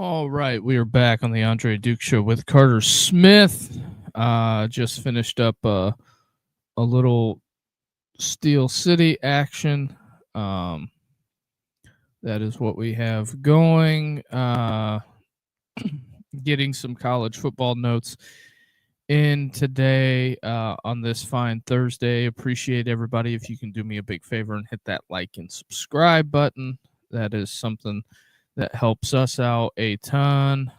All right, we are back on the Andre Duke Show with Carter Smith. Just finished up a little Steel City action. That is what we have going. Getting some college football notes in today on this fine Thursday. Appreciate everybody. If you can do me a big favor and hit that like and subscribe button, that is something that helps us out a ton.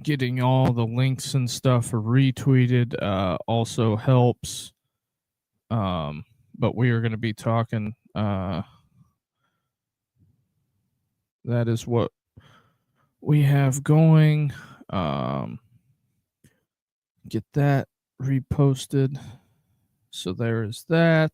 Getting all the links and stuff retweeted also helps. But we are going to be talking. That is what we have going. Get that reposted. So there is that.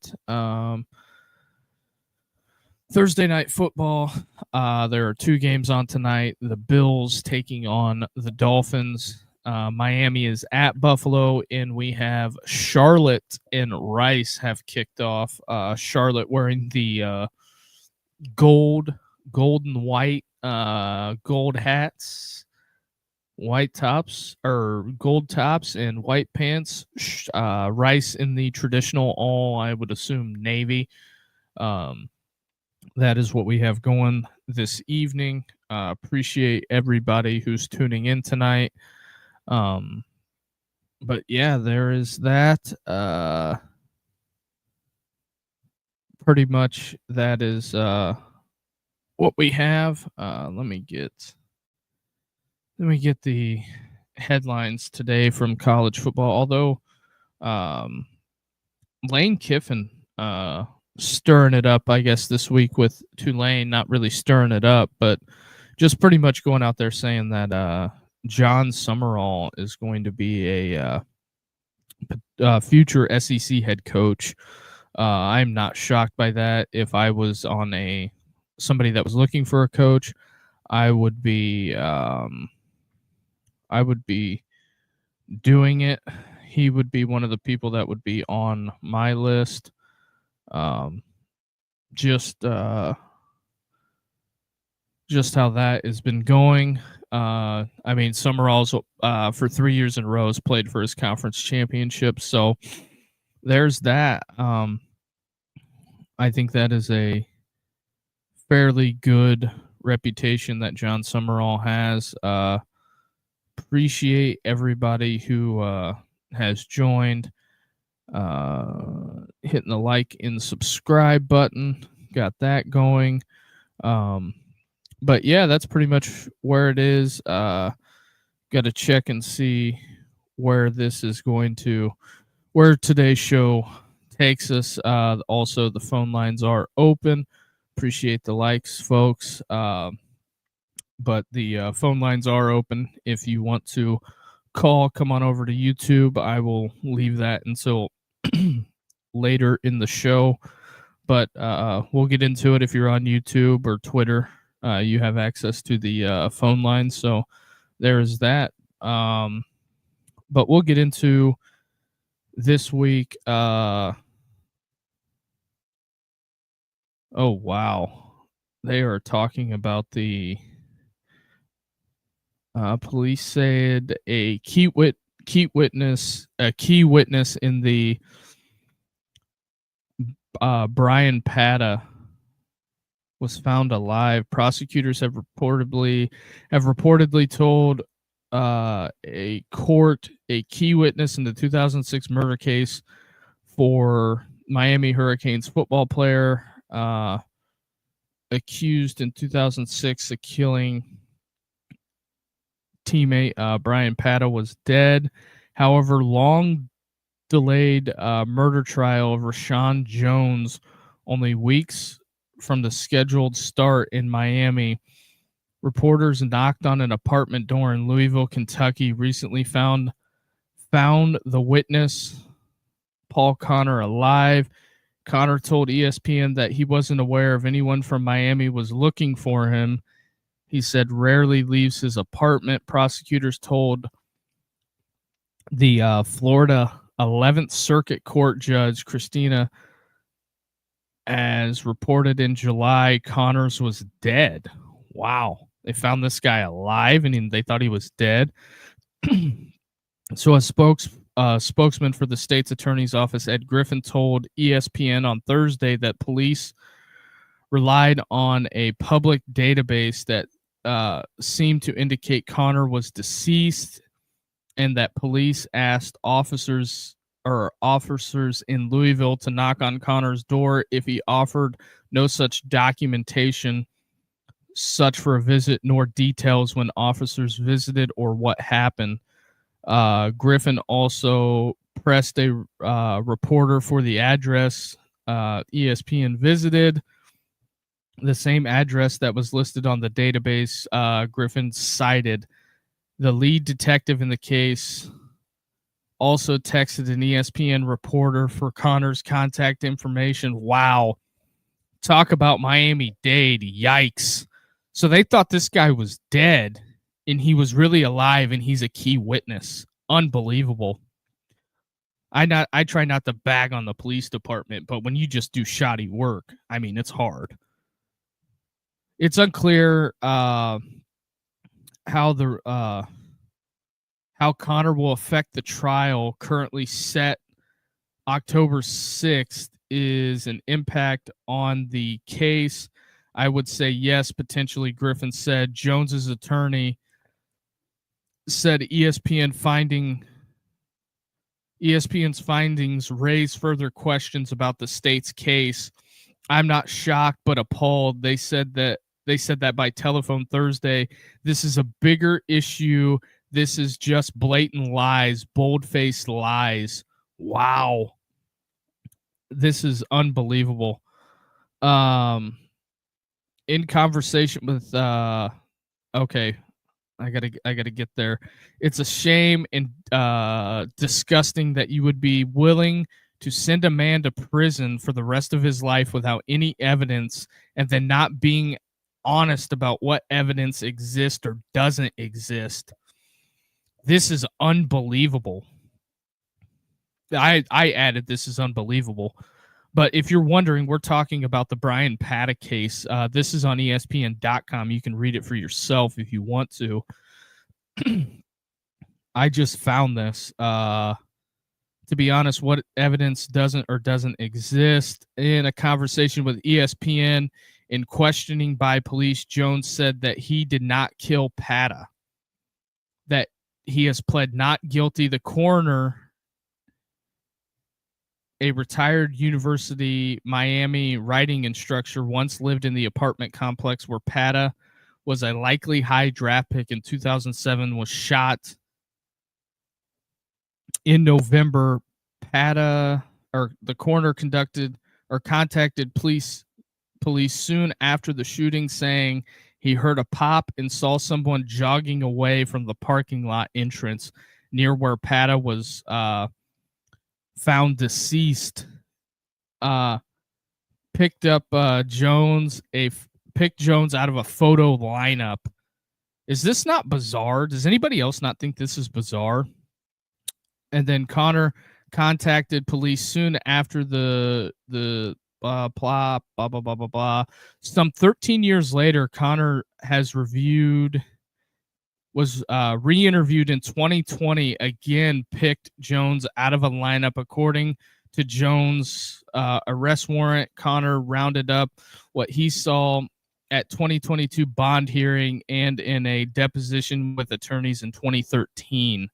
Thursday night football. There are two games on tonight. The Bills taking on the Dolphins. Miami is at Buffalo, and we have Charlotte and Rice have kicked off. Charlotte wearing the gold and white gold hats, white tops or gold tops and white pants. Rice in the traditional all, I would assume, navy. That is what we have going this evening. Appreciate everybody who's tuning in tonight. But yeah, there is that. Pretty much that is what we have. Let me get the headlines today from college football. Although Lane Kiffin stirring it up, I guess, this week with Tulane. Not really stirring it up, but just pretty much going out there saying that John Summerall is going to be a future SEC head coach. I'm not shocked by that. If I was on somebody that was looking for a coach, I would be doing it. He would be one of the people that would be on my list. Just how that has been going. I mean, Summerall's for 3 years in a row has played for his conference championship, so there's that. I think that is a fairly good reputation that John Summerall has. Appreciate everybody who has joined. Hitting the like and subscribe button, got that going. But yeah, that's pretty much where it is. Got to check and see where today's show takes us. Also, the phone lines are open. Appreciate the likes, folks. But the phone lines are open. If you want to call, come on over to YouTube. I will leave that until later in the show, but we'll get into it. If you're on YouTube or Twitter, you have access to the phone line, so there's that. But we'll get into this week. Oh wow, they are talking about the police said a key witness in the Brian Pata was found alive. Prosecutors have reportedly told a court a key witness in the 2006 murder case for Miami Hurricanes football player accused in 2006 of killing teammate Brian Pata was dead. However, long delayed murder trial of Rashawn Jones only weeks from the scheduled start in Miami. Reporters knocked on an apartment door in Louisville, Kentucky, recently found the witness, Paul Connor, alive. Connor told ESPN that he wasn't aware of anyone from Miami was looking for him. He said rarely leaves his apartment. Prosecutors told the Florida 11th Circuit Court Judge Christina As reported in July, Connors was dead. Wow. They found this guy alive and they thought he was dead. So a spokesman for the state's attorney's office, Ed Griffin, told ESPN on Thursday that police relied on a public database that seemed to indicate Connor was deceased, and that police asked officers in Louisville to knock on Connor's door if he offered no such documentation such for a visit nor details when officers visited or what happened. Griffin also pressed a reporter for the address ESPN visited, the same address that was listed on the database. Griffin cited the lead detective in the case also texted an ESPN reporter for Connor's contact information. Wow. Talk about Miami-Dade. Yikes. So they thought this guy was dead, and he was really alive, and he's a key witness. Unbelievable. I try not to bag on the police department, but when you just do shoddy work, I mean, it's hard. It's unclear how Connor will affect the trial currently set October 6th is an impact on the case. I would say yes, potentially, Griffin said. Jones's attorney said ESPN's findings raise further questions about the state's case. I'm not shocked, but appalled. They said that by telephone Thursday. This is a bigger issue. This is just blatant lies, bold-faced lies. Wow. This is unbelievable. In conversation with okay, I gotta get there. It's a shame and disgusting that you would be willing to send a man to prison for the rest of his life without any evidence and then not being honest about what evidence exists or doesn't exist. This is unbelievable. I added this is unbelievable. But if you're wondering, we're talking about the Brian Patta case. This is on ESPN.com. You can read it for yourself if you want to. I just found this. To be honest, what evidence doesn't exist? In a conversation with ESPN in questioning by police, Jones said that he did not kill Patta, that he has pled not guilty. The coroner, a retired University Miami writing instructor, once lived in the apartment complex where Patta was a likely high draft pick in 2007, was shot in November. The coroner contacted police soon after the shooting, saying he heard a pop and saw someone jogging away from the parking lot entrance near where Patta was found deceased. Picked Jones out of a photo lineup. Is this not bizarre? Does anybody else not think this is bizarre? And then Connor contacted police soon after the blah blah blah blah blah blah blah. Some 13 years later, Connor was re-interviewed in 2020. Again, picked Jones out of a lineup. According to Jones' arrest warrant, Connor rounded up what he saw at 2022 bond hearing and in a deposition with attorneys in 2013.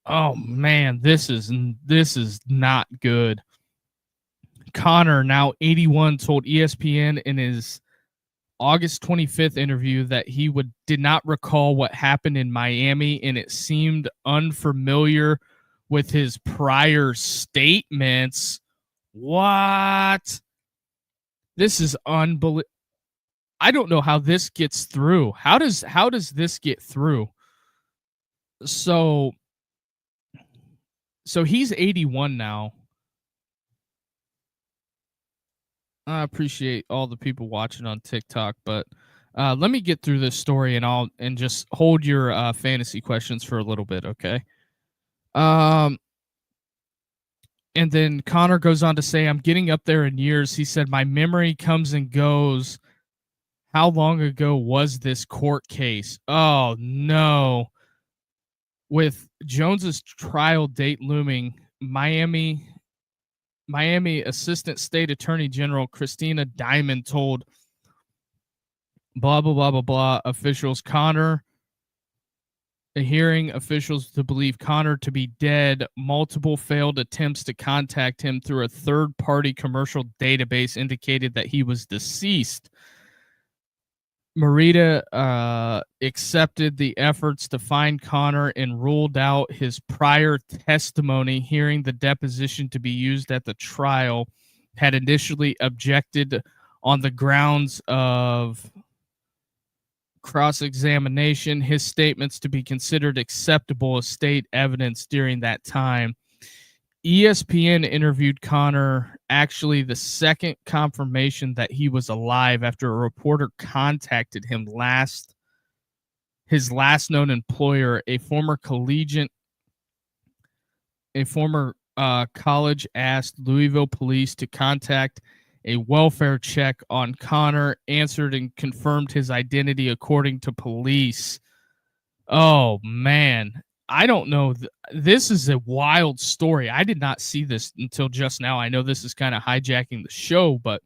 Oh man, this is not good. Connor, now 81, told ESPN in his August 25th interview that he did not recall what happened in Miami, and it seemed unfamiliar with his prior statements. What? This is unbelievable. I don't know how this gets through. How does this get through? So he's 81 now. I appreciate all the people watching on TikTok, but let me get through this story and just hold your fantasy questions for a little bit, okay? And then Connor goes on to say, I'm getting up there in years. He said, my memory comes and goes. How long ago was this court case? Oh, no. With Jones's trial date looming, Miami Assistant State Attorney General Christina Diamond told blah, blah, blah, blah, blah officials hearing officials to believe Connor to be dead. Multiple failed attempts to contact him through a third-party commercial database indicated that he was deceased. Merida accepted the efforts to find Connor and ruled out his prior testimony, hearing the deposition to be used at the trial. Had initially objected on the grounds of cross-examination, his statements to be considered acceptable as state evidence during that time. ESPN interviewed Connor, actually the second confirmation that he was alive after a reporter contacted him his last known employer, a former college asked Louisville police to contact a welfare check on Connor, answered and confirmed his identity according to police. Oh, man. I don't know. This is a wild story. I did not see this until just now. I know this is kind of hijacking the show, but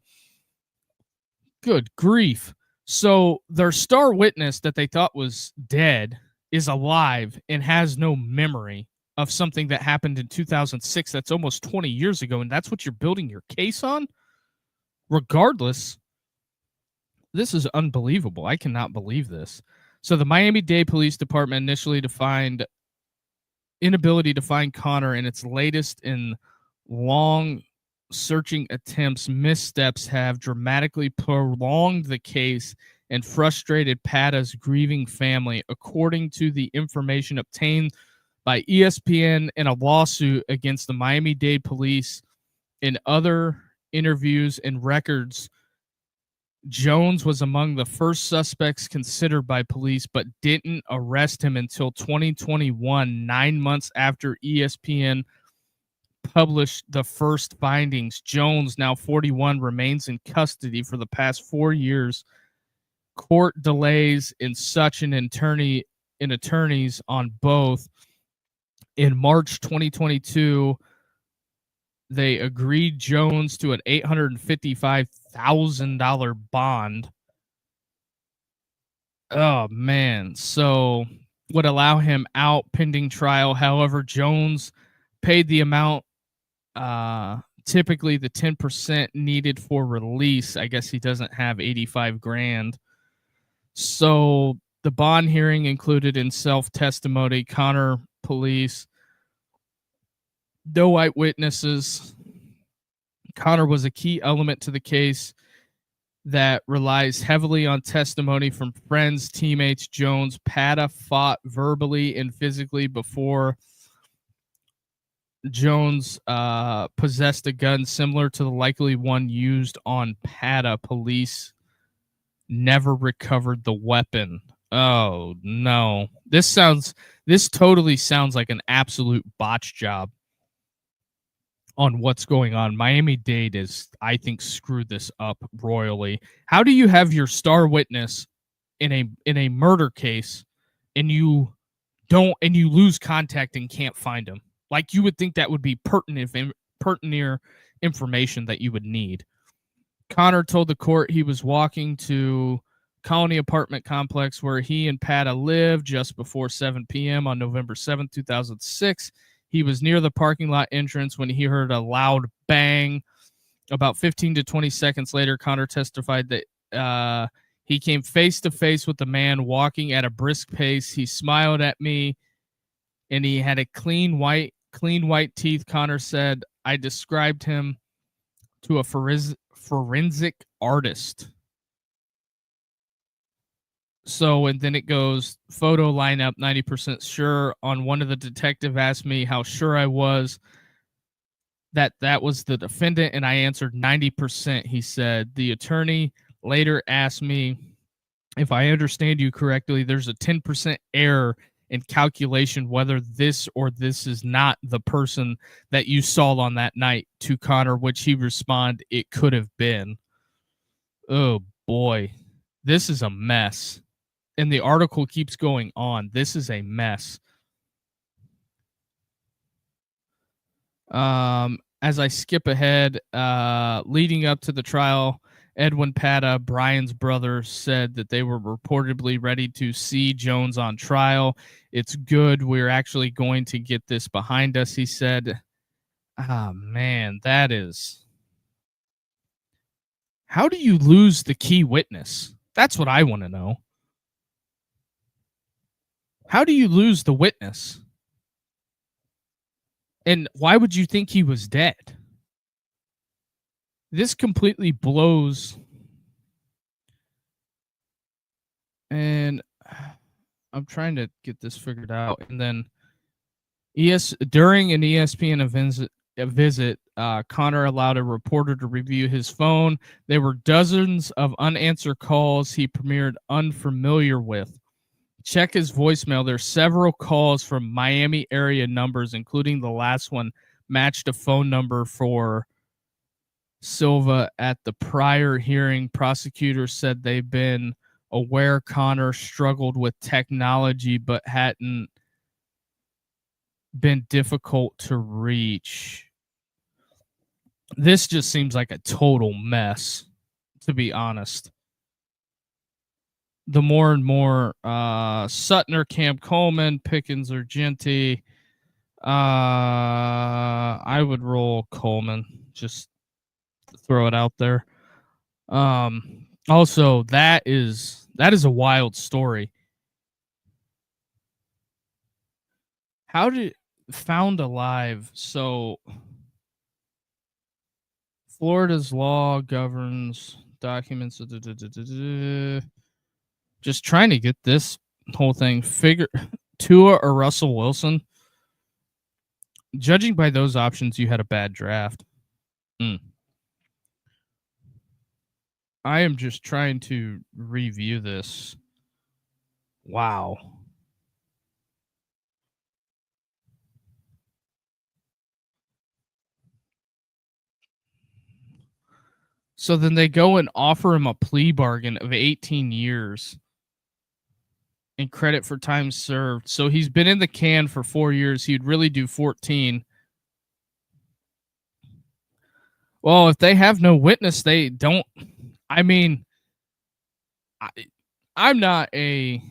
good grief. So their star witness that they thought was dead is alive and has no memory of something that happened in 2006. That's almost 20 years ago, and that's what you're building your case on? Regardless, this is unbelievable. I cannot believe this. So the Miami-Dade Police Department initially defined inability to find Connor in its latest in long searching attempts. Missteps have dramatically prolonged the case and frustrated Pata's grieving family, according to the information obtained by ESPN in a lawsuit against the Miami-Dade police. In other interviews and records, Jones was among the first suspects considered by police, but didn't arrest him until 2021, 9 months after ESPN published the first findings. Jones, now 41, remains in custody for the past 4 years. Court delays in such an attorneys on both. In March 2022, they agreed Jones to an $855,000 bond. Oh, man. So would allow him out pending trial. However, Jones paid the amount, typically the 10% needed for release. I guess he doesn't have 85 grand. So the bond hearing included in self-testimony, Connor police, no eyewitnesses. Connor was a key element to the case that relies heavily on testimony from friends, teammates. Jones, Pata fought verbally and physically before Jones possessed a gun similar to the likely one used on Pata. Police never recovered the weapon. Oh, no. This totally sounds like an absolute botch job on what's going on. Miami-Dade is, I think, screwed this up royally. How do you have your star witness in a murder case and you lose contact and can't find him? Like, you would think that would be pertinent information that you would need. Connor told the court he was walking to Colony apartment complex where he and Pata lived just before 7 p.m. on November 7th, 2006. He was near the parking lot entrance when he heard a loud bang. About 15 to 20 seconds later, Connor testified that he came face to face with the man walking at a brisk pace. He smiled at me, and he had a clean white teeth. Connor said, I described him to a forensic artist. So, and then it goes, photo lineup, 90% sure. On one of the detective asked me how sure I was that was the defendant, and I answered 90%, he said. The attorney later asked me, if I understand you correctly, there's a 10% error and calculation whether this or this is not the person that you saw on that night to Connor, which he responded, it could have been. Oh boy, this is a mess. And the article keeps going on. This is a mess. As I skip ahead, leading up to the trial, Edwin Pata, Brian's brother, said that they were reportedly ready to see Jones on trial. It's good. We're actually going to get this behind us, he said. Ah, man, that is. How do you lose the key witness? That's what I want to know. How do you lose the witness? And why would you think he was dead? This completely blows. And I'm trying to get this figured out. And then during an ESPN visit, Connor allowed a reporter to review his phone. There were dozens of unanswered calls he premiered unfamiliar with. Check his voicemail. There's several calls from Miami area numbers, including the last one matched a phone number for Silva at the prior hearing. Prosecutors said they've been aware Connor struggled with technology but hadn't been difficult to reach. This just seems like a total mess, to be honest. The more and more Suttner, Cam Coleman, Pickens, or Genty, I would roll Coleman. Just throw it out there. Also, that is a wild story. How did found alive? So Florida's law governs documents. Just trying to get this whole thing figure. Tua or Russell Wilson. Judging by those options, you had a bad draft. I am just trying to review this. Wow. So then they go and offer him a plea bargain of 18 years and credit for time served. So he's been in the can for 4 years. He'd really do 14. Well, if they have no witness, they don't. I mean, I'm not a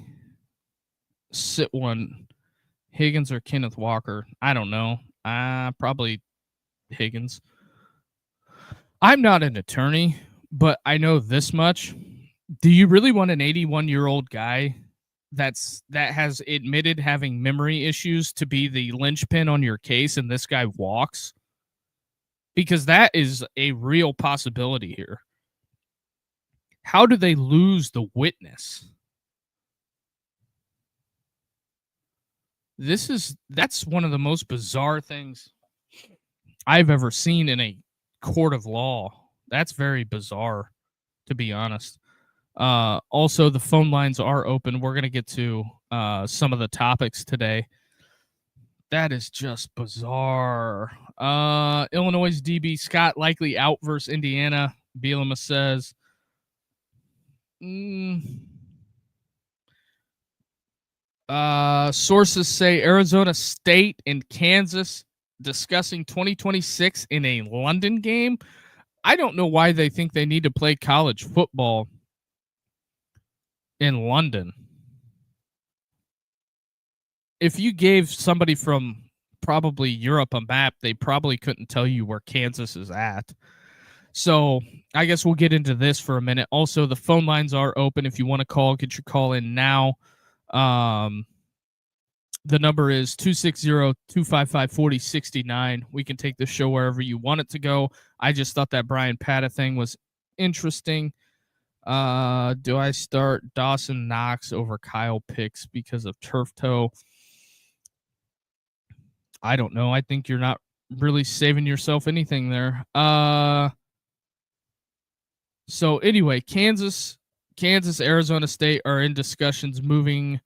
sit one. Higgins or Kenneth Walker. I don't know. Probably Higgins. I'm not an attorney, but I know this much. Do you really want an 81-year-old guy that has admitted having memory issues to be the linchpin on your case and this guy walks? Because that is a real possibility here. How do they lose the witness? That's one of the most bizarre things I've ever seen in a court of law. That's very bizarre, to be honest. Also, the phone lines are open. We're going to get to some of the topics today. That is just bizarre. Illinois' DB Scott likely out versus Indiana. Bielema says. Sources say Arizona State and Kansas discussing 2026 in a London game. I don't know why they think they need to play college football in London. If you gave somebody from probably Europe a map, they probably couldn't tell you where Kansas is at. So I guess we'll get into this for a minute. Also, the phone lines are open. If you want to call, get your call in now. The number is 260-255-4069. We can take the show wherever you want it to go. I just thought that Brian Pata thing was interesting. Do I start Dawson Knox over Kyle Pitts because of turf toe? I don't know. I think you're not really saving yourself anything there. So anyway, Kansas, Arizona State are in discussions moving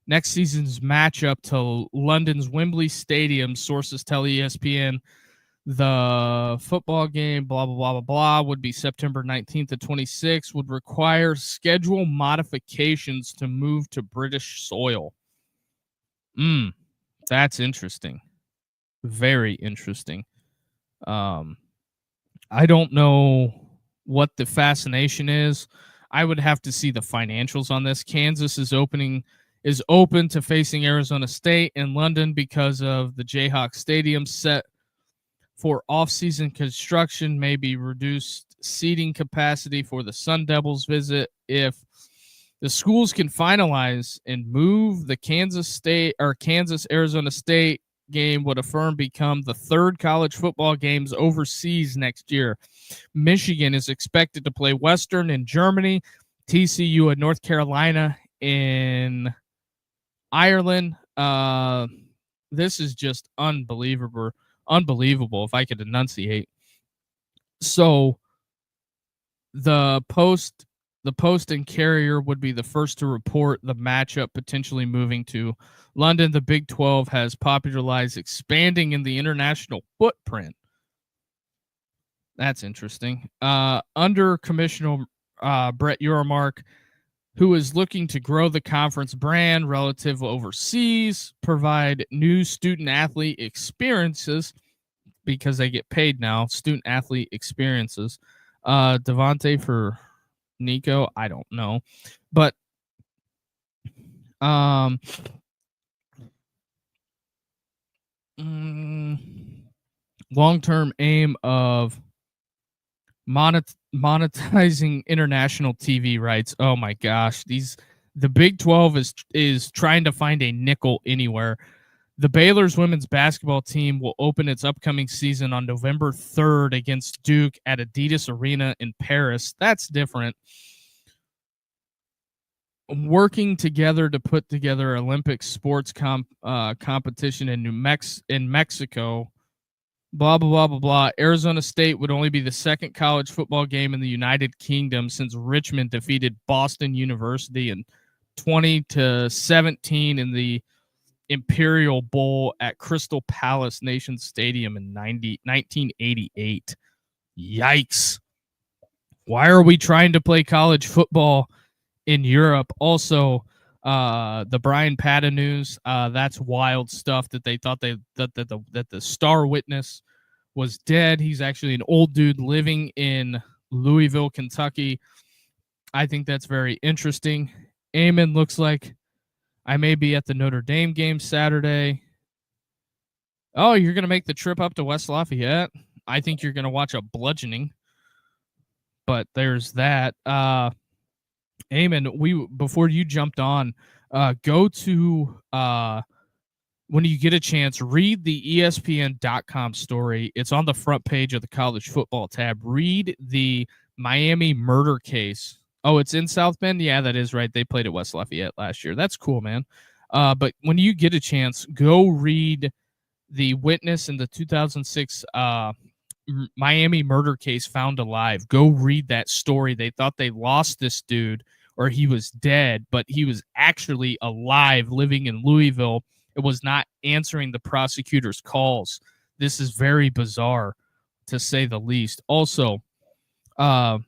next season's matchup to London's Wembley Stadium. Sources tell ESPN the football game, blah, blah, blah, blah, blah, would be September 19th to 26th, would require schedule modifications to move to British soil. That's interesting. Very interesting. I don't know what the fascination is. I would have to see the financials on this. Kansas is open to facing Arizona State in London because of the Jayhawk Stadium set for off-season construction, maybe reduced seating capacity for the Sun Devils visit. If the schools can finalize and move the Kansas Arizona State game, would affirm become the third college football games overseas next year. Michigan is expected to play Western in Germany, TCU in North Carolina in Ireland. This is just unbelievable if I could enunciate. So the Post and Carrier would be the first to report the matchup potentially moving to London. The Big 12 has popularized expanding in the international footprint. That's interesting. Under Commissioner Brett Yormark, who is looking to grow the conference brand relative overseas, provide new student-athlete experiences, because they get paid now, student-athlete experiences. Devontae for Nico, I don't know. But long-term aim of monetizing international TV rights. Oh my gosh, the Big 12 is trying to find a nickel anywhere. The Baylor's women's basketball team will open its upcoming season on November 3rd against Duke at Adidas Arena in Paris. That's different. Working together to put together Olympic sports competition in Mexico. Blah, blah, blah, blah, blah. Arizona State would only be the second college football game in the United Kingdom since Richmond defeated Boston University in 20-17 in the Imperial Bowl at Crystal Palace Nation Stadium in 1988. Yikes. Why are we trying to play college football in Europe? Also, the Brian Patta news, that's wild stuff that they thought that the star witness was dead. He's actually an old dude living in Louisville, Kentucky. I think that's very interesting. Eamon looks like I may be at the Notre Dame game Saturday. Oh, you're going to make the trip up to West Lafayette? I think you're going to watch a bludgeoning. But there's that. Eamon, before you jumped on, go to when you get a chance, read the ESPN.com story. It's on the front page of the college football tab. Read the Miami murder case. Oh, it's in South Bend? Yeah, that is right. They played at West Lafayette last year. That's cool, man. But when you get a chance, go read the witness in the 2006 Miami murder case found alive. Go read that story. They thought they lost this dude or he was dead, but he was actually alive, living in Louisville. It was not answering the prosecutor's calls. This is very bizarre, to say the least. Also, while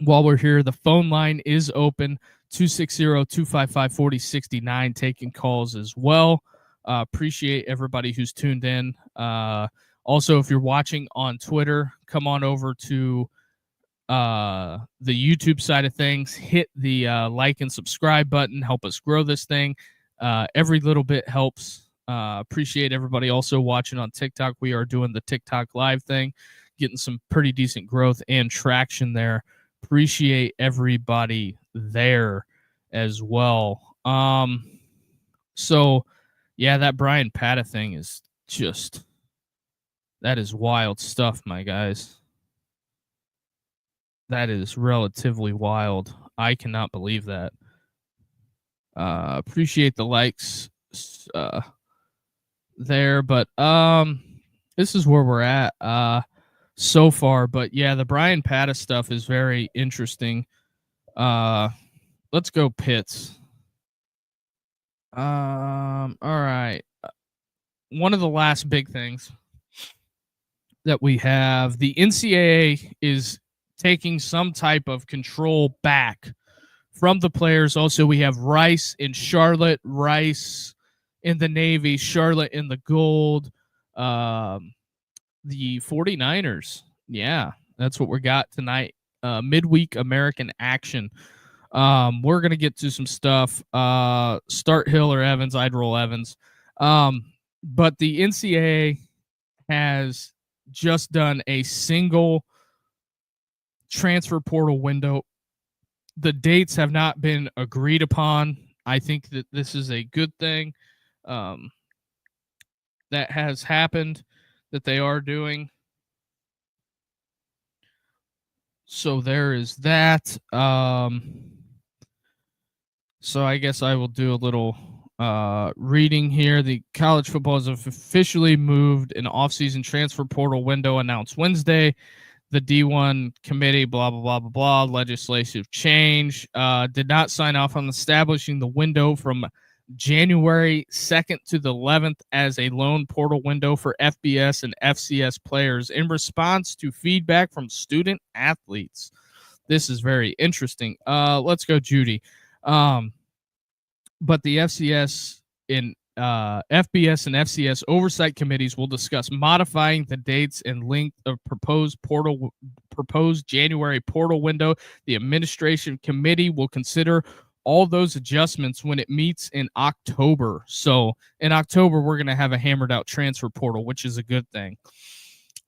we're here, the phone line is open, 260-255-4069, taking calls as well. Appreciate everybody who's tuned in. Also, if you're watching on Twitter, come on over to the YouTube side of things. Hit the like and subscribe button. Help us grow this thing. Every little bit helps. Appreciate everybody also watching on TikTok. We are doing the TikTok live thing, getting some pretty decent growth and traction there. Appreciate everybody there as well. So yeah, that Brian Patta thing is just, that is wild stuff, my guys. That is relatively wild. I cannot believe that. Appreciate the likes there, but this is where we're at so far. But yeah, the Brian Patta stuff is very interesting. Let's go Pitts. All right. One of the last big things that we have, the NCAA is taking some type of control back from the players. Also, we have Rice in Charlotte, Rice in the Navy, Charlotte in the gold. The 49ers. Yeah, that's what we got tonight. Midweek American action. We're gonna get to some stuff. Start Hill or Evans. I'd roll Evans. But the NCAA has just done a single transfer portal window. The dates have not been agreed upon. I think that this is a good thing that has happened, that they are doing. So there is that. So I guess I will do a little reading here. The college football has officially moved an offseason transfer portal window announced Wednesday. The D1 committee, blah, blah, blah, blah, blah, legislative change, did not sign off on establishing the window from January 2nd to the 11th as a loan portal window for FBS and FCS players in response to feedback from student athletes. This is very interesting. Let's go, Judy. But the FCS in FBS and FCS oversight committees will discuss modifying the dates and length of proposed January portal window. The administration committee will consider all those adjustments when it meets in October. So in October, we're going to have a hammered out transfer portal, which is a good thing.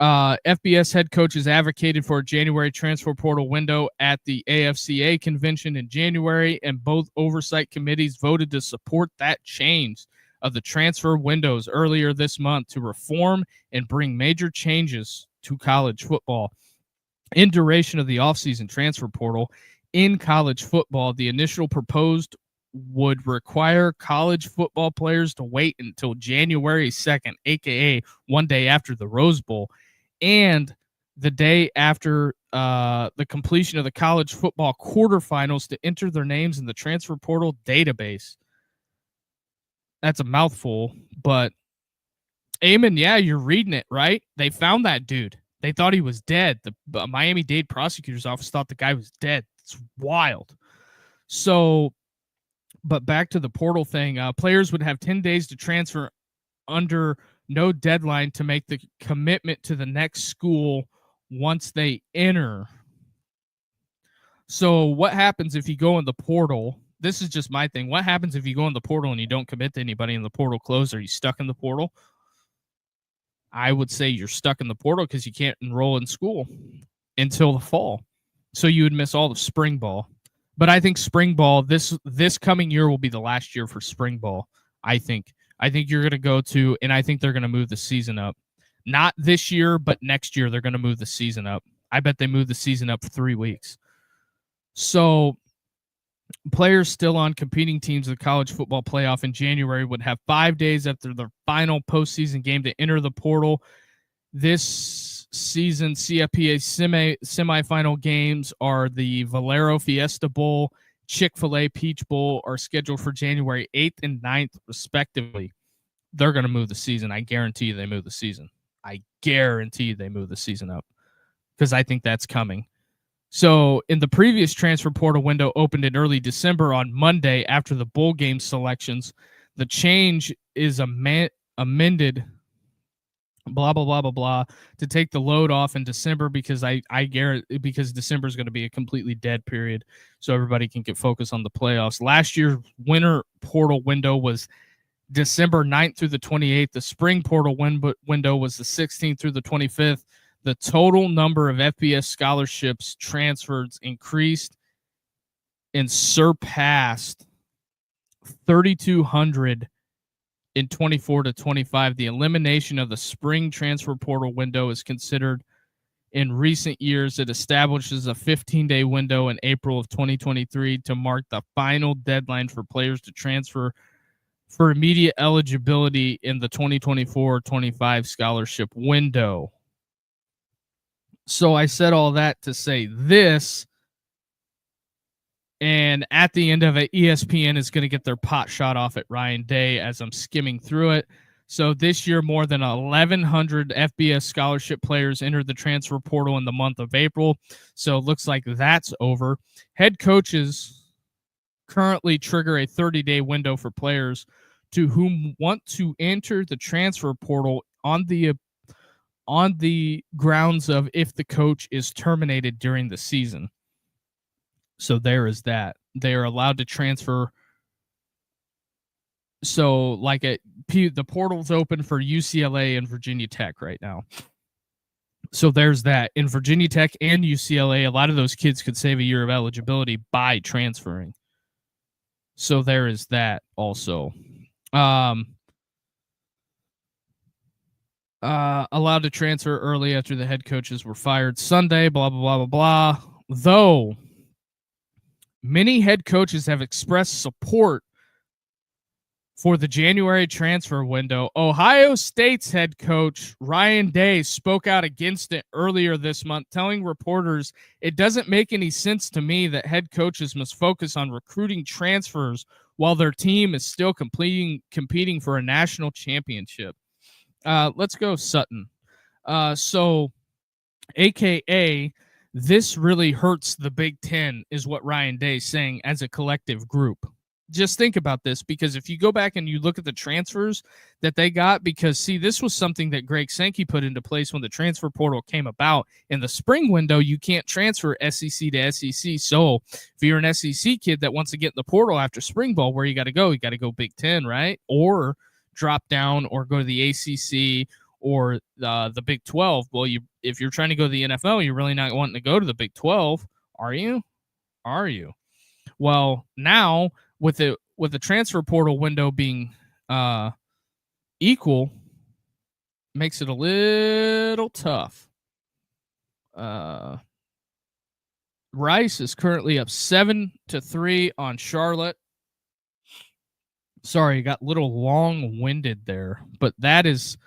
FBS head coaches advocated for a January transfer portal window at the AFCA convention in January, and both oversight committees voted to support that change of the transfer windows earlier this month to reform and bring major changes to college football. In duration of the offseason transfer portal in college football, the initial proposed would require college football players to wait until January 2nd, aka one day after the Rose Bowl, and the day after the completion of the college football quarterfinals to enter their names in the transfer portal database. That's a mouthful, but Eamon, yeah, you're reading it, right? They found that dude. They thought he was dead. The Miami-Dade prosecutor's office thought the guy was dead. It's wild. So, but back to the portal thing, players would have 10 days to transfer under no deadline to make the commitment to the next school once they enter. So what happens if you go in the portal? This is just my thing. What happens if you go in the portal and you don't commit to anybody and the portal closed? Are you stuck in the portal? I would say you're stuck in the portal because you can't enroll in school until the fall. So you would miss all the spring ball. But I think spring ball, this coming year will be the last year for spring ball, I think. I think you're going to go to, and I think they're going to move the season up. Not this year, but next year they're going to move the season up. I bet they move the season up for 3 weeks. So players still on competing teams of the college football playoff in January would have 5 days after their final postseason game to enter the portal. This season, CFPA semifinal games are the Valero Fiesta Bowl, Chick-fil-A Peach Bowl are scheduled for January 8th and 9th, respectively. They're going to move the season. I guarantee you they move the season. I guarantee you they move the season up because I think that's coming. So in the previous transfer portal window opened in early December on Monday after the bowl game selections, the change is amended blah blah blah blah blah to take the load off in December because I guarantee because December is going to be a completely dead period, so everybody can get focused on the playoffs. Last year's winter portal window was December 9th through the 28th. The spring portal window was the 16th through the 25th. The total number of FBS scholarships transfers increased and surpassed 3,200 in 24 to 25. The elimination of the spring transfer portal window is considered in recent years. It establishes a 15-day window in April of 2023 to mark the final deadline for players to transfer for immediate eligibility in the 2024-25 scholarship window. So I said all that to say this, and And at the end of it, ESPN is going to get their pot shot off at Ryan Day as I'm skimming through it. So this year, more than 1,100 FBS scholarship players entered the transfer portal in the month of April. So it looks like that's over. Head coaches currently trigger a 30-day window for players to whom want to enter the transfer portal on the grounds of if the coach is terminated during the season. So there is that. They are allowed to transfer. So like the portal's open for UCLA and Virginia Tech right now. So there's that. In Virginia Tech and UCLA, a lot of those kids could save a year of eligibility by transferring. So there is that also. Allowed to transfer early after the head coaches were fired Sunday, blah, blah, blah, blah, blah. Though many head coaches have expressed support for the January transfer window, Ohio State's head coach Ryan Day spoke out against it earlier this month, telling reporters, "It doesn't make any sense to me that head coaches must focus on recruiting transfers while their team is still competing for a national championship." Let's go Sutton. So, AKA, this really hurts the Big Ten, is what Ryan Day is saying as a collective group. Just think about this, because if you go back and you look at the transfers that they got, because, see, this was something that Greg Sankey put into place when the transfer portal came about. In the spring window, you can't transfer SEC to SEC. So if you're an SEC kid that wants to get in the portal after spring ball, where you got to go? You got to go Big Ten, right? Or drop down or go to the ACC or the Big 12. Well, if you're trying to go to the NFL, you're really not wanting to go to the Big 12, are you? Are you? Well, now with the transfer portal window being equal, makes it a little tough. Rice is currently up 7-3 on Charlotte. Sorry, got a little long-winded there, but that is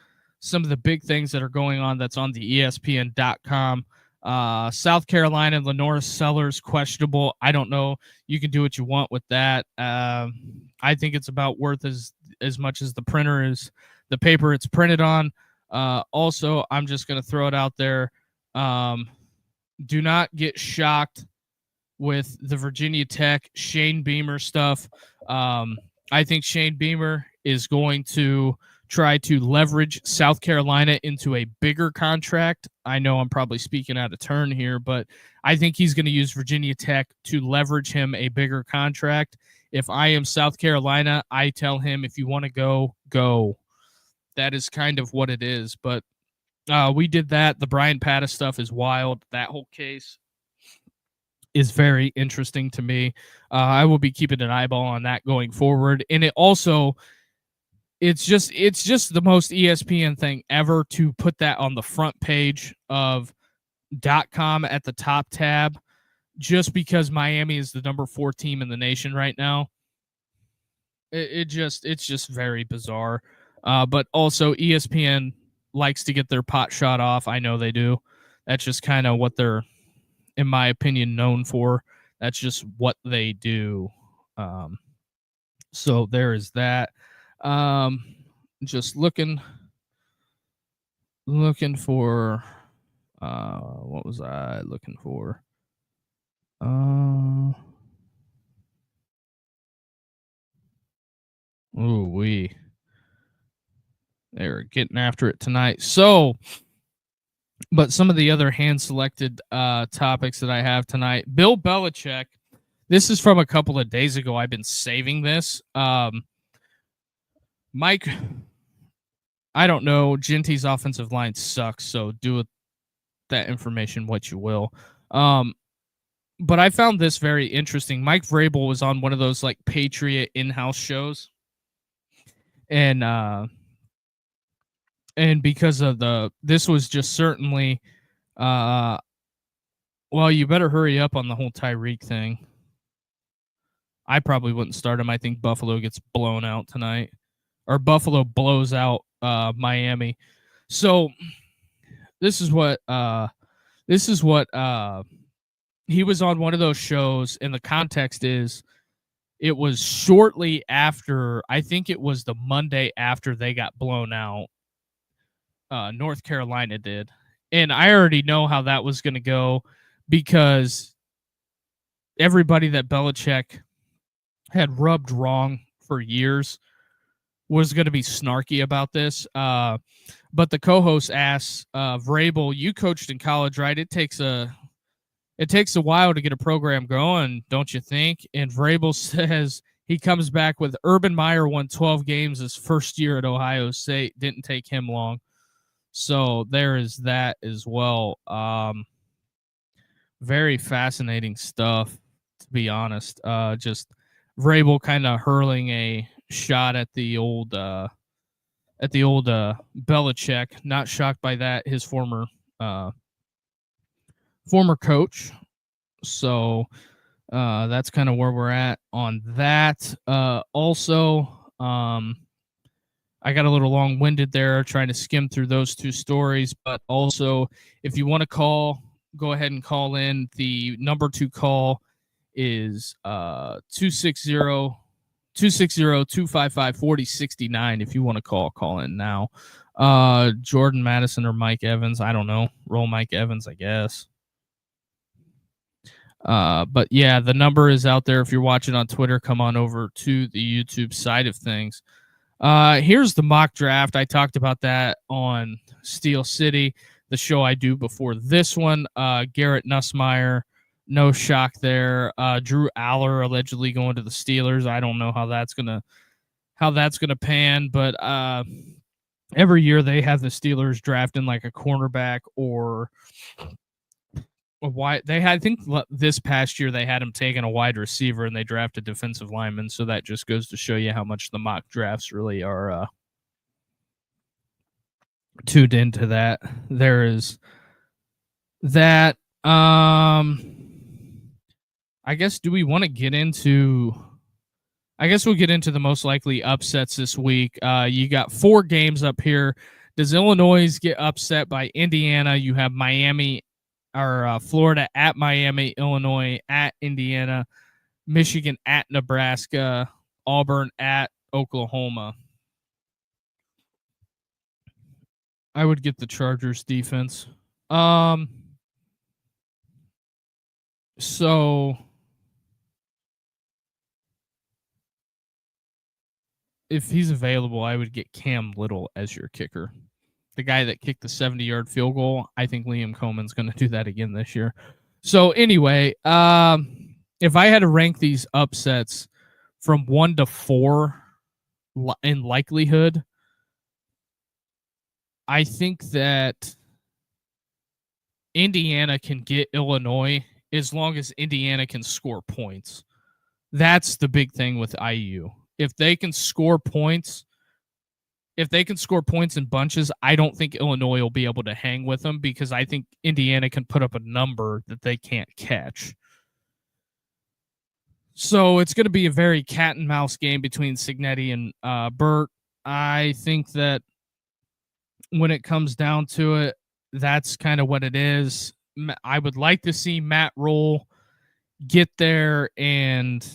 some of the big things that are going on that's on the ESPN.com. South Carolina, Lenora Sellers, questionable. I don't know. You can do what you want with that. I think it's about worth as much as the printer is the paper it's printed on. Also, I'm just going to throw it out there. Do not get shocked with the Virginia Tech Shane Beamer stuff. I think Shane Beamer is going to try to leverage South Carolina into a bigger contract. I know I'm probably speaking out of turn here, but I think he's going to use Virginia Tech to leverage him a bigger contract. If I am South Carolina, I tell him, if you want to go, go. That is kind of what it is. But we did that. The Brian Pattis stuff is wild. That whole case is very interesting to me. I will be keeping an eyeball on that going forward. And it also, it's just the most ESPN thing ever to put that on the front page of .com at the top tab, just because Miami is the number 4 team in the nation right now. It's just very bizarre. But also ESPN likes to get their pot shot off. I know they do. That's just kind of what they're, in my opinion, known for. That's just what they do. So there is that. Just looking for what was I looking for? They're getting after it tonight. So, but some of the other hand-selected topics that I have tonight. Bill Belichick. This is from a couple of days ago. I've been saving this. Mike, I don't know. Genty's offensive line sucks, so do with that information what you will. But I found this very interesting. Mike Vrabel was on one of those like Patriot in-house shows, and because of this was just certainly, well, you better hurry up on the whole Tyreek thing. I probably wouldn't start him. I think Buffalo gets blown out tonight, or Buffalo blows out Miami. So this is what he was on one of those shows, and the context is it was shortly after, I think it was the Monday after they got blown out. North Carolina did. And I already know how that was going to go because everybody that Belichick had rubbed wrong for years was going to be snarky about this. But the co-host asks, Vrabel, you coached in college, right? It takes a while to get a program going, don't you think? And Vrabel says he comes back with Urban Meyer won 12 games his first year at Ohio State. Didn't take him long. So there is that as well. Very fascinating stuff, to be honest. Just Vrabel kind of hurling a shot at the old Belichick. Not shocked by that. His former coach. So that's kind of where we're at on that. Also, I got a little long-winded there trying to skim through those two stories, but also if you want to call, go ahead and call in. The number to call is 260-255-4069. If you want to call in now. Jordan Madison or Mike Evans, I don't know. Roll Mike Evans, I guess. But yeah, the number is out there. If you're watching on Twitter, come on over to the YouTube side of things. Here's the mock draft. I talked about that on Steel City, the show I do before this one. Garrett Nussmeier, no shock there. Drew Aller allegedly going to the Steelers. I don't know how that's gonna pan, but every year they have the Steelers drafting like a cornerback or why they had, I think this past year they had him taking a wide receiver and they drafted defensive lineman. So that just goes to show you how much the mock drafts really are tuned into that. There is that. I guess do we want to get into? I guess we'll get into the most likely upsets this week. You got 4 games up here. Does Illinois get upset by Indiana? You have Miami. Or Florida at Miami, Illinois at Indiana, Michigan at Nebraska, Auburn at Oklahoma. I would get the Chargers defense. So if he's available, I would get Cam Little as your kicker. The guy that kicked the 70-yard field goal. I think Liam Coleman's going to do that again this year. So anyway, if I had to rank these upsets from 1 to 4 in likelihood, I think that Indiana can get Illinois as long as Indiana can score points. That's the big thing with IU. If they can score points, in bunches, I don't think Illinois will be able to hang with them because I think Indiana can put up a number that they can't catch. So it's going to be a very cat and mouse game between Signetti and Burt. I think that when it comes down to it, that's kind of what it is. I would like to see Matt Rule get there and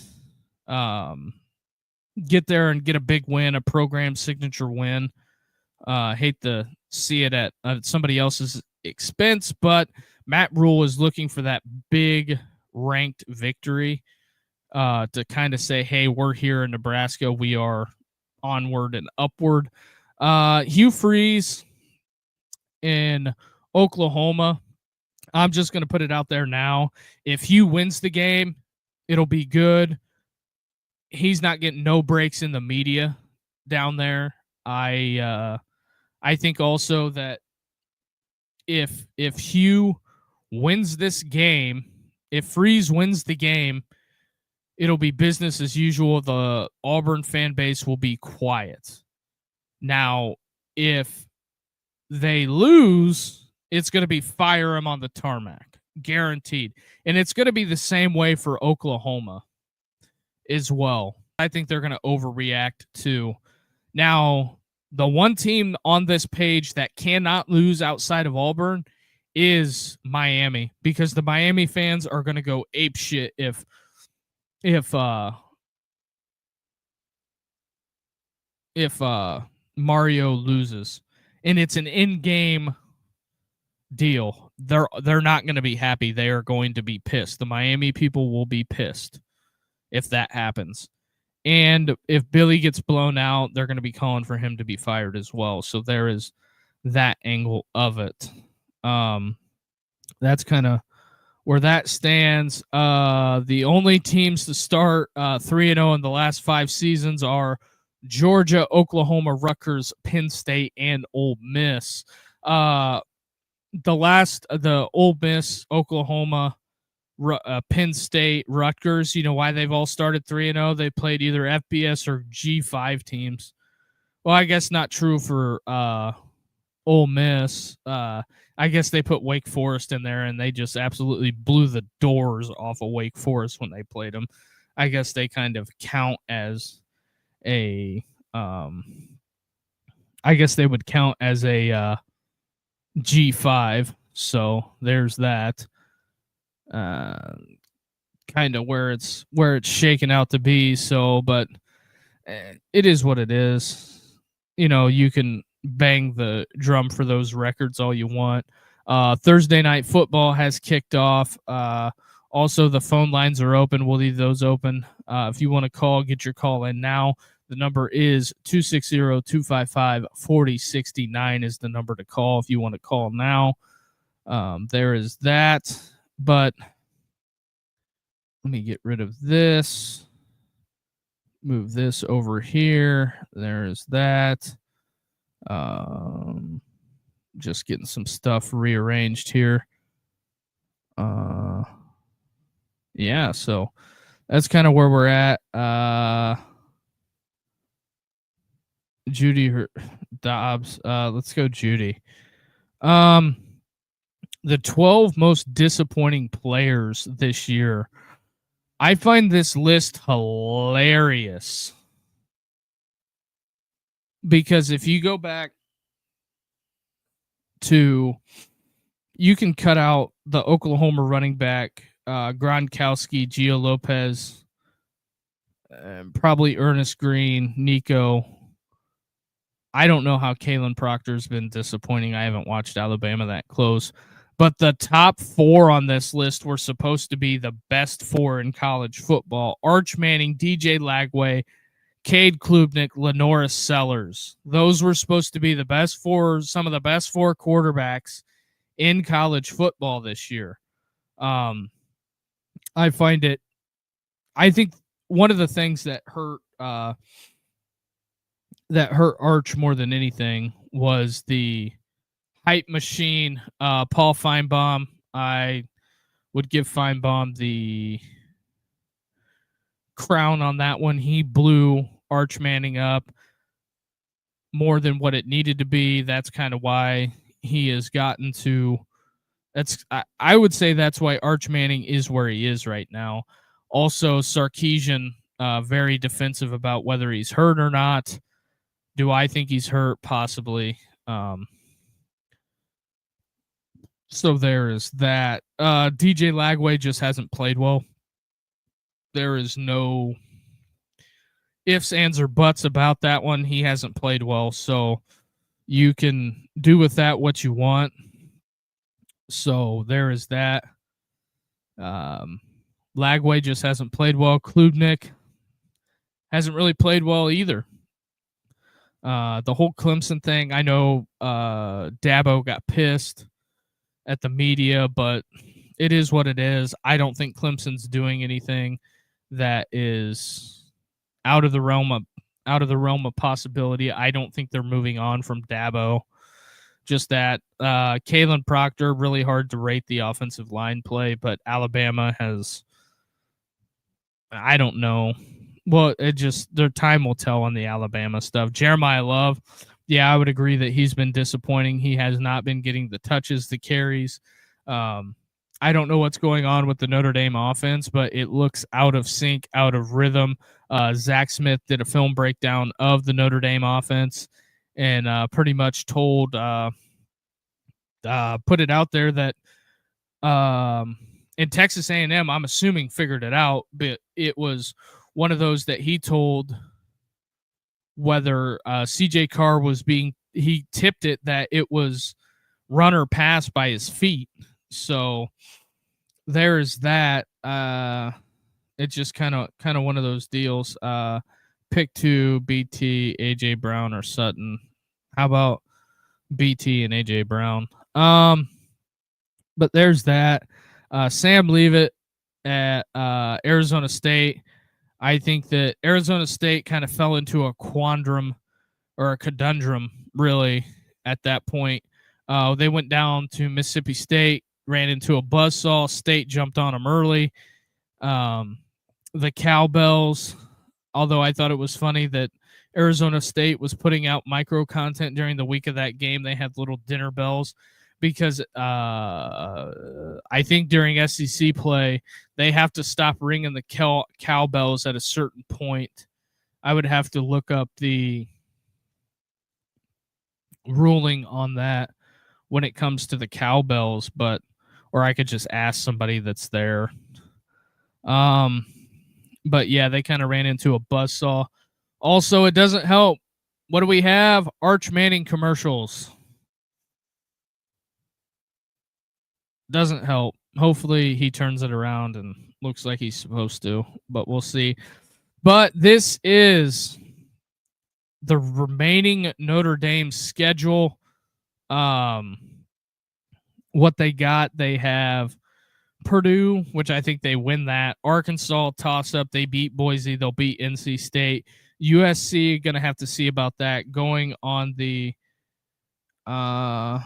get a big win, a program signature win. Hate to see it at somebody else's expense, but Matt Rule is looking for that big ranked victory to kind of say, hey, we're here in Nebraska. We are onward and upward. Hugh Freeze in Oklahoma. I'm just going to put it out there now. If Hugh wins the game, it'll be good. He's not getting no breaks in the media down there. I think also that if Hugh wins this game, if Freeze wins the game, it'll be business as usual. The Auburn fan base will be quiet. Now, if they lose, it's going to be fire him on the tarmac, guaranteed. And it's going to be the same way for Oklahoma as well. I think they're going to overreact too. Now, the one team on this page that cannot lose outside of Auburn is Miami, because the Miami fans are going to go ape shit if if Mario loses, and it's an in-game deal. They're not going to be happy. They are going to be pissed. The Miami people will be pissed if that happens. And if Billy gets blown out, they're going to be calling for him to be fired as well. So there is that angle of it. That's kind of where that stands. The only teams to start 3-0 in the last 5 seasons are Georgia, Oklahoma, Rutgers, Penn State, and Ole Miss. The Ole Miss, Oklahoma, Penn State, Rutgers, you know why they've all started 3-0? They played either FBS or G5 teams. Well, I guess not true for Ole Miss. I guess they put Wake Forest in there, and they just absolutely blew the doors off of Wake Forest when they played them. I guess they kind of count as a I guess they would count as a G5. So there's that. Kind of where it's shaken out to be. So, but it is what it is. You know, you can bang the drum for those records all you want. Thursday night football has kicked off. Also, the phone lines are open. We'll leave those open. If you want to call, get your call in now. The number is 260-255-4069 is the number to call if you want to call now. There is that. But let me get rid of this. Move this over here. There's that. Just getting some stuff rearranged here. Yeah, so that's kind of where we're at. Judy Dobbs. Let's go, Judy. The 12 most disappointing players this year. I find this list hilarious. Because if you go back to, you can cut out the Oklahoma running back, Gronkowski, Gio Lopez, probably Ernest Green, Nico. I don't know how Kalen Proctor's been disappointing. I haven't watched Alabama that close. But the top 4 on this list were supposed to be the best 4 in college football. Arch Manning, DJ Lagway, Cade Klubnik, Lenoris Sellers. Those were supposed to be the best 4, some of the best 4 quarterbacks in college football this year. I think one of the things that hurt Arch more than anything was the hype machine. Paul Feinbaum. I would give Feinbaum the crown on that one. He blew Arch Manning up more than what it needed to be. That's kind of why he has gotten to. I would say that's why Arch Manning is where he is right now. Also, Sarkisian, very defensive about whether he's hurt or not. Do I think he's hurt? Possibly. So there is that. DJ Lagway just hasn't played well. There is no ifs, ands, or buts about that one. He hasn't played well, so you can do with that what you want. So there is that. Lagway just hasn't played well. Klubnik hasn't really played well either. The whole Clemson thing, I know Dabo got pissed at the media, but it is what it is. I don't think Clemson's doing anything that is out of the realm of possibility. I don't think they're moving on from Dabo. Just that Kalen Proctor, really hard to rate the offensive line play, but Alabama has, I don't know. Well, their time will tell on the Alabama stuff. Jeremiah Love, yeah, I would agree that he's been disappointing. He has not been getting the touches, the carries. I don't know what's going on with the Notre Dame offense, but it looks out of sync, out of rhythm. Zach Smith did a film breakdown of the Notre Dame offense and pretty much told put it out there that in Texas A&M, I'm assuming figured it out, but it was one of those that he told whether CJ Carr was he tipped it that it was run or pass by his feet. So there is that. It's just kind of one of those deals. Pick 2, BT, AJ Brown, or Sutton. How about BT and AJ Brown? But there's that. Sam Leavitt at Arizona State. I think that Arizona State kind of fell into a quandrum or a conundrum, really, at that point. They went down to Mississippi State, ran into a buzzsaw. State jumped on them early. The Cowbells, although I thought it was funny that Arizona State was putting out micro content during the week of that game. They had little dinner bells because I think during SEC play, they have to stop ringing the cowbells at a certain point. I would have to look up the ruling on that when it comes to the cowbells, or I could just ask somebody that's there. But yeah, they kind of ran into a buzzsaw. Also, it doesn't help. What do we have? Arch Manning commercials. Doesn't help. Hopefully he turns it around and looks like he's supposed to, but we'll see. But this is the remaining Notre Dame schedule. What they got, they have Purdue, which I think they win that. Arkansas, toss-up. They beat Boise. They'll beat NC State. USC, going to have to see about that. Going on the, I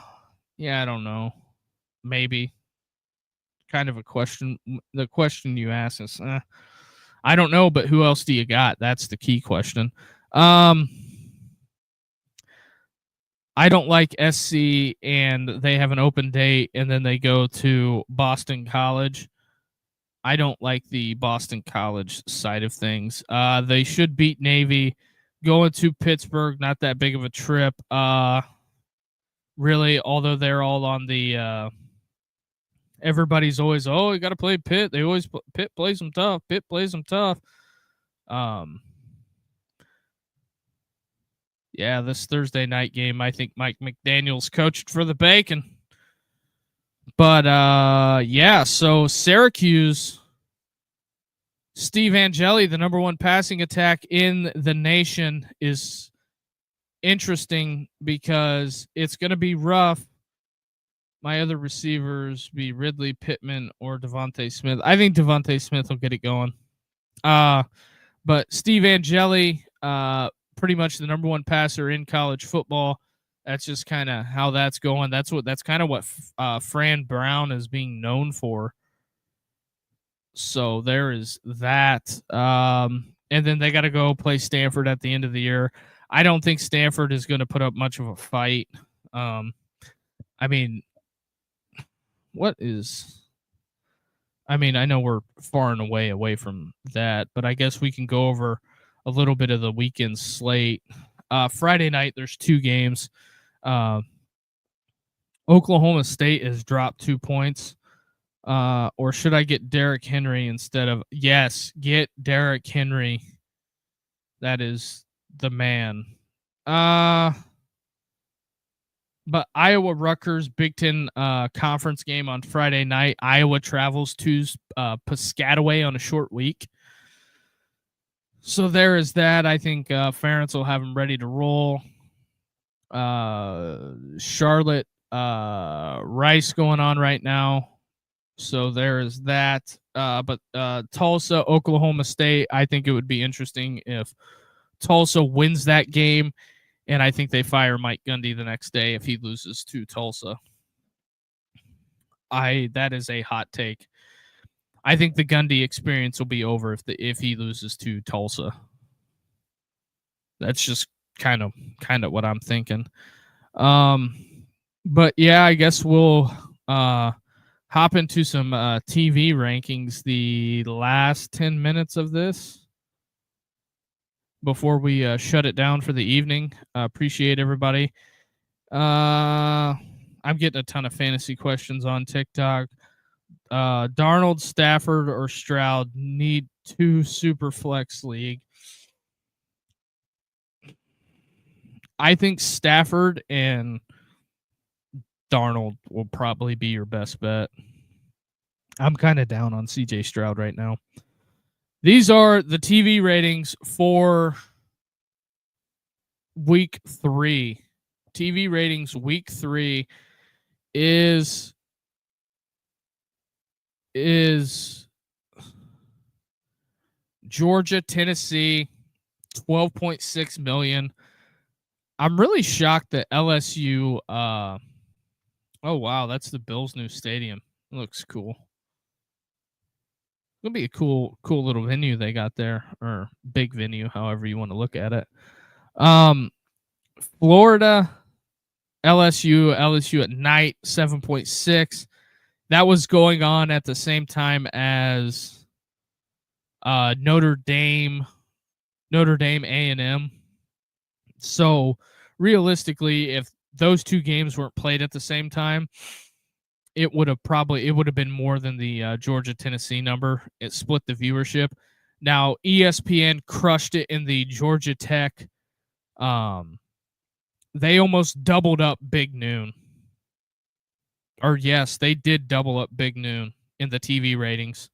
don't know. Maybe. Kind of a question. The question you ask is, I don't know, but who else do you got? That's the key question. I don't like SC, and they have an open date, and then they go to Boston College. I don't like the Boston College side of things. They should beat Navy. Going to Pittsburgh, not that big of a trip. Really, although they're all on the everybody's always, you got to play Pitt. They always Pitt plays them tough. Pitt plays them tough. Yeah, this Thursday night game, I think Mike McDaniel's coached for the Bacon. But, so Syracuse, Steve Angeli, the number one passing attack in the nation, is interesting because it's going to be rough. My other receivers be Ridley, Pittman, or Devontae Smith. I think Devontae Smith will get it going. But Steve Angeli, pretty much the number one passer in college football. That's just kind of how that's going. That's kind of what Fran Brown is being known for. So there is that. And then they got to go play Stanford at the end of the year. I don't think Stanford is going to put up much of a fight. I know we're far and away from that, but I guess we can go over a little bit of the weekend slate. Friday night, there's 2 games. Oklahoma State has dropped 2 points. Or should I get Derrick Henry instead of... Yes, get Derrick Henry. That is the man. But Iowa-Rutgers Big Ten conference game on Friday night. Iowa travels to Piscataway on a short week. So there is that. I think Ferentz will have them ready to roll. Charlotte, Rice going on right now. So there is that. But Tulsa, Oklahoma State, I think it would be interesting if Tulsa wins that game. And I think they fire Mike Gundy the next day if he loses to Tulsa. That is a hot take. I think the Gundy experience will be over if he loses to Tulsa. That's just kind of what I'm thinking. But yeah, I guess we'll hop into some TV rankings the last 10 minutes of this before we shut it down for the evening. Appreciate everybody. I I'm getting a ton of fantasy questions on TikTok. Darnold, Stafford, or Stroud need 2 super flex league. I think Stafford and Darnold will probably be your best bet. I'm kind of down on CJ Stroud right now. These are the TV ratings for week 3. TV ratings week 3 is Georgia, Tennessee, 12.6 million. I'm really shocked that LSU oh wow, that's the Bills' new stadium. It looks cool. It'll be a cool little venue they got there, or big venue, however you want to look at it. Florida, LSU at night, 7.6. That was going on at the same time as Notre Dame A&M. So realistically, if those 2 games weren't played at the same time, it would have been more than the Georgia Tennessee number. It split the viewership. Now ESPN crushed it in the Georgia Tech. They almost doubled up Big Noon. Or yes, they did double up Big Noon in the TV ratings,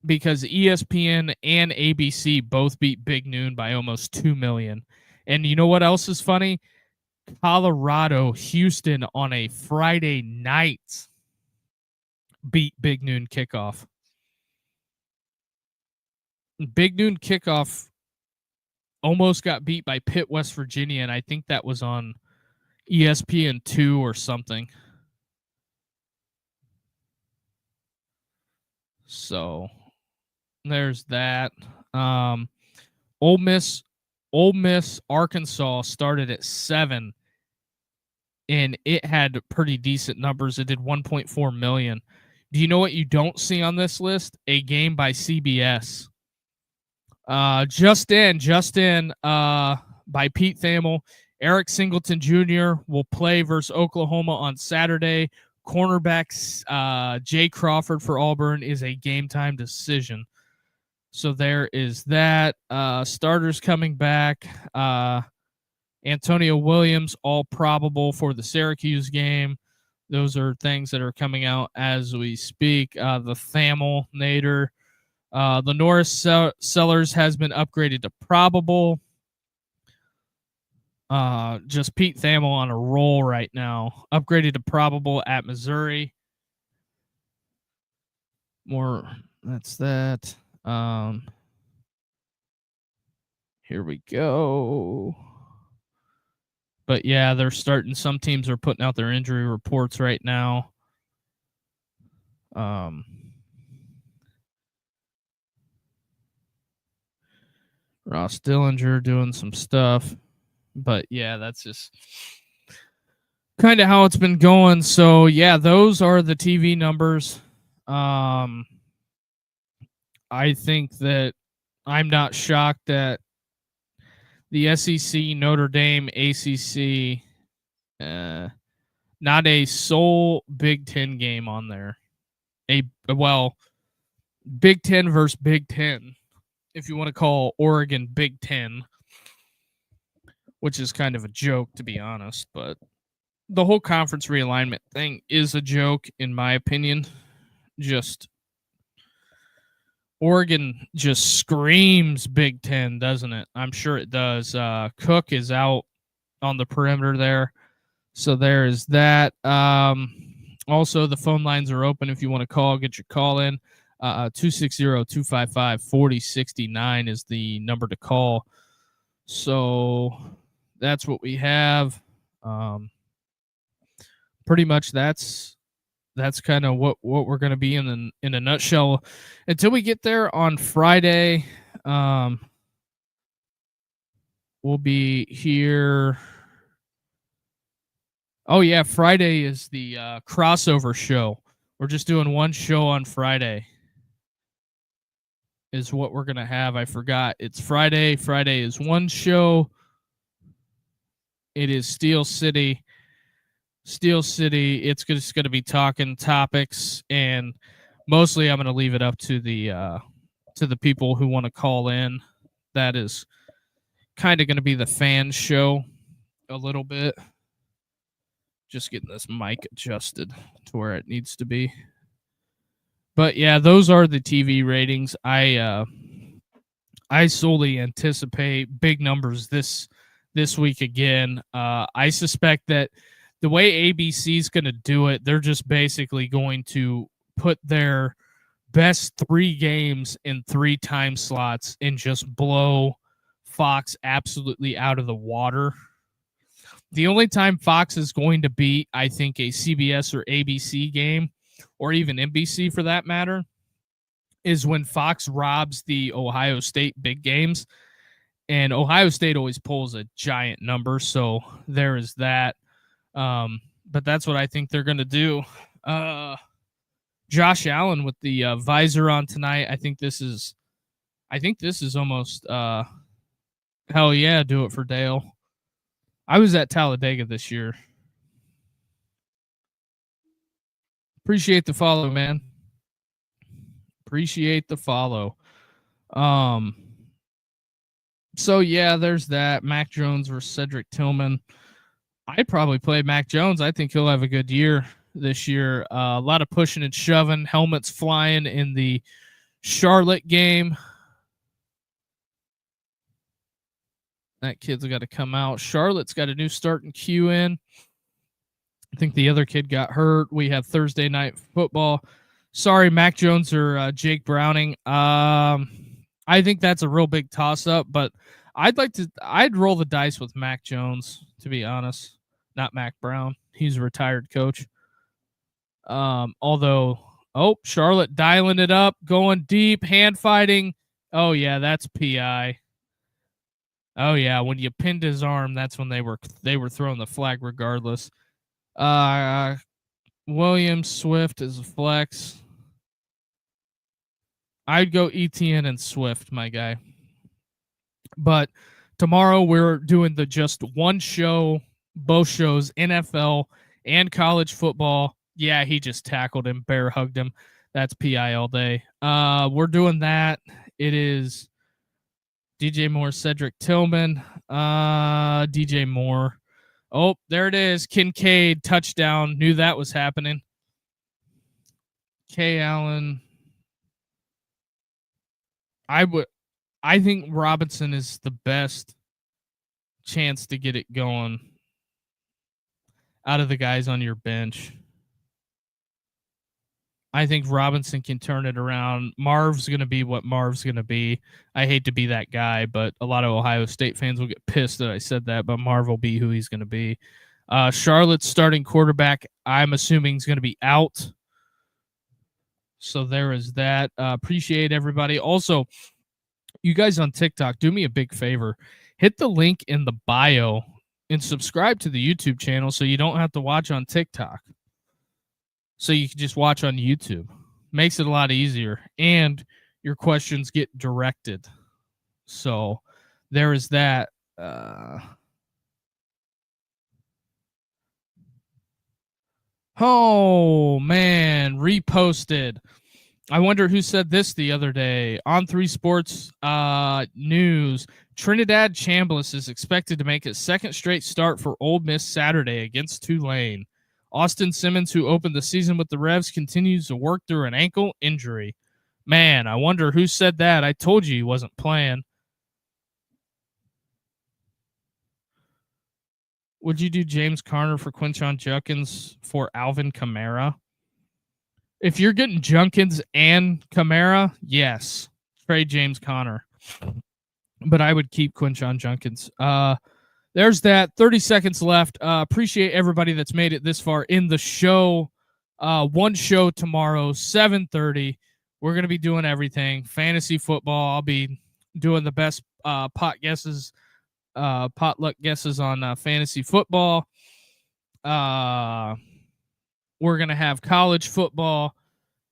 because ESPN and ABC both beat Big Noon by almost 2 million. And you know what else is funny? Colorado, Houston on a Friday night beat Big Noon Kickoff. Big Noon Kickoff almost got beat by Pitt, West Virginia, and I think that was on ESPN2 or something. So there's that. Ole Miss, Arkansas started at 7, and it had pretty decent numbers. It did 1.4 million. Do you know what you don't see on this list? A game by CBS. Just in by Pete Thamel. Eric Singleton Jr. will play versus Oklahoma on Saturday. Cornerbacks Jay Crawford for Auburn is a game-time decision. So there is that. Starters coming back. Antonio Williams, all probable for the Syracuse game. Those are things that are coming out as we speak. The Thamel Nader. The Norris Sellers has been upgraded to probable. Just Pete Thamel on a roll right now. Upgraded to probable at Missouri. More. That's that. Here we go. But yeah, they're starting. Some teams are putting out their injury reports right now. Ross Dillinger doing some stuff. But yeah, that's just kind of how it's been going. So yeah, those are the TV numbers. I think that I'm not shocked that the SEC, Notre Dame, ACC, not a sole Big Ten game on there. Big Ten versus Big Ten, if you want to call Oregon Big Ten, which is kind of a joke, to be honest. But the whole conference realignment thing is a joke, in my opinion. Just Oregon just screams Big Ten, doesn't it? I'm sure it does. Cook is out on the perimeter there. So there is that. Also, the phone lines are open if you want to call. Get your call in. 260-255-4069 is the number to call. So that's what we have. Pretty much that's kind of what we're going to be in a nutshell until we get there on Friday. We'll be here. Oh yeah, Friday is the crossover show. We're just doing one show on Friday is what we're going to have. I forgot. It's Friday. Friday is one show. It is Steel City. Steel City. It's just going to be talking topics, and mostly I'm going to leave it up to the people who want to call in. That is kind of going to be the fan show a little bit. Just getting this mic adjusted to where it needs to be. But yeah, those are the TV ratings. I solely anticipate big numbers this week again. I suspect that the way ABC is going to do it, they're just basically going to put their best 3 games in 3 time slots and just blow Fox absolutely out of the water. The only time Fox is going to beat, I think, a CBS or ABC game, or even NBC for that matter, is when Fox robs the Ohio State big games. And Ohio State always pulls a giant number, so there is that. But that's what I think they're going to do. Josh Allen with the visor on tonight. I think this is almost hell yeah, do it for Dale. I was at Talladega this year. Appreciate the follow, man. Appreciate the follow. So yeah, there's that. Mac Jones versus Cedric Tillman. I'd probably play Mac Jones. I think he'll have a good year this year. A lot of pushing and shoving, helmets flying in the Charlotte game. That kid's got to come out. Charlotte's got a new starting queue in. I think the other kid got hurt. We have Thursday night football. Sorry, Mac Jones or Jake Browning. I think that's a real big toss-up, but I'd roll the dice with Mac Jones, to be honest. Not Mac Brown. He's a retired coach. Although, Charlotte dialing it up, going deep, hand fighting. Oh yeah, that's PI. Oh yeah, when you pinned his arm, that's when they were throwing the flag regardless. Williams Swift is a flex. I'd go ETN and Swift, my guy. But tomorrow we're doing the just one show, both shows, NFL and college football. Yeah, he just tackled him, bear hugged him. That's PI all day. We're doing that. It is DJ Moore, Cedric Tillman, DJ Moore. Oh, there it is. Kincaid touchdown. Knew that was happening. Kay Allen. I think Robinson is the best chance to get it going out of the guys on your bench. I think Robinson can turn it around. Marv's going to be what Marv's going to be. I hate to be that guy, but a lot of Ohio State fans will get pissed that I said that, but Marv will be who he's going to be. Charlotte's starting quarterback, I'm assuming, is going to be out. So there is that. Appreciate everybody. Also, you guys on TikTok, do me a big favor. Hit the link in the bio and subscribe to the YouTube channel so you don't have to watch on TikTok. So you can just watch on YouTube. Makes it a lot easier. And your questions get directed. So there is that. Oh, man. Reposted. I wonder who said this the other day. On 3 Sports News, Trinidad Chambliss is expected to make his second straight start for Ole Miss Saturday against Tulane. Austin Simmons, who opened the season with the Revs, continues to work through an ankle injury. Man, I wonder who said that. I told you he wasn't playing. Would you do James Conner for Quinshon Judkins for Alvin Kamara? If you're getting Junkins and Kamara, yes, trade James Conner. But I would keep Quinshon Judkins. There's that. 30 seconds left. Appreciate everybody that's made it this far in the show. One show tomorrow, 7:30. We're going to be doing everything. Fantasy football. I'll be doing the best potluck guesses on fantasy football. We're going to have college football.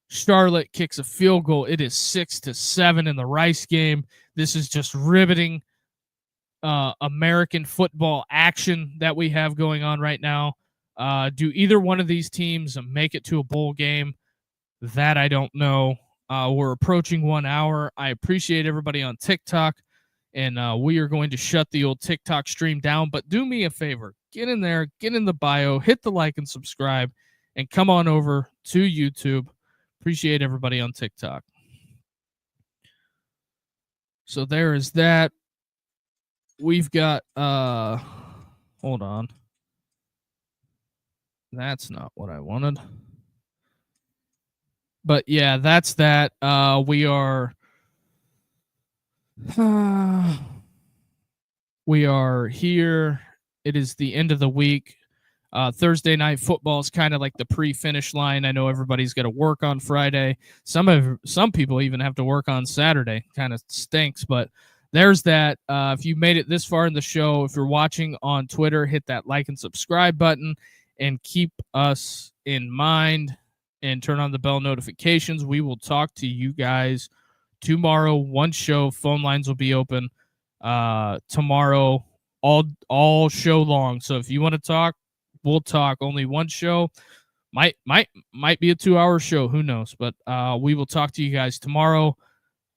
Charlotte kicks a field goal. It is 6-7 in the Rice game. This is just riveting American football action that we have going on right now. Do either one of these teams make it to a bowl game? That I don't know. We're approaching 1 hour. I appreciate everybody on TikTok, and we are going to shut the old TikTok stream down. But do me a favor, get in there, get in the bio, hit the like and subscribe, and come on over to YouTube. Appreciate everybody on TikTok. So there is that. We've got hold on. That's not what I wanted. But yeah, that's that. We are here. It is the end of the week. Thursday night football is kind of like the pre-finish line. I know everybody's got to work on Friday. Some people even have to work on Saturday. Kind of stinks, but there's that. If you made it this far in the show, if you're watching on Twitter, hit that like and subscribe button and keep us in mind and turn on the bell notifications. We will talk to you guys tomorrow. One show. Phone lines will be open tomorrow all show long. So if you want to talk, we'll talk. Only one show. Might be a 2-hour show. Who knows? But we will talk to you guys tomorrow.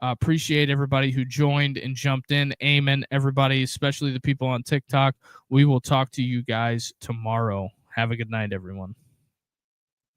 Appreciate everybody who joined and jumped in. Amen, everybody, especially the people on TikTok. We will talk to you guys tomorrow. Have a good night, everyone.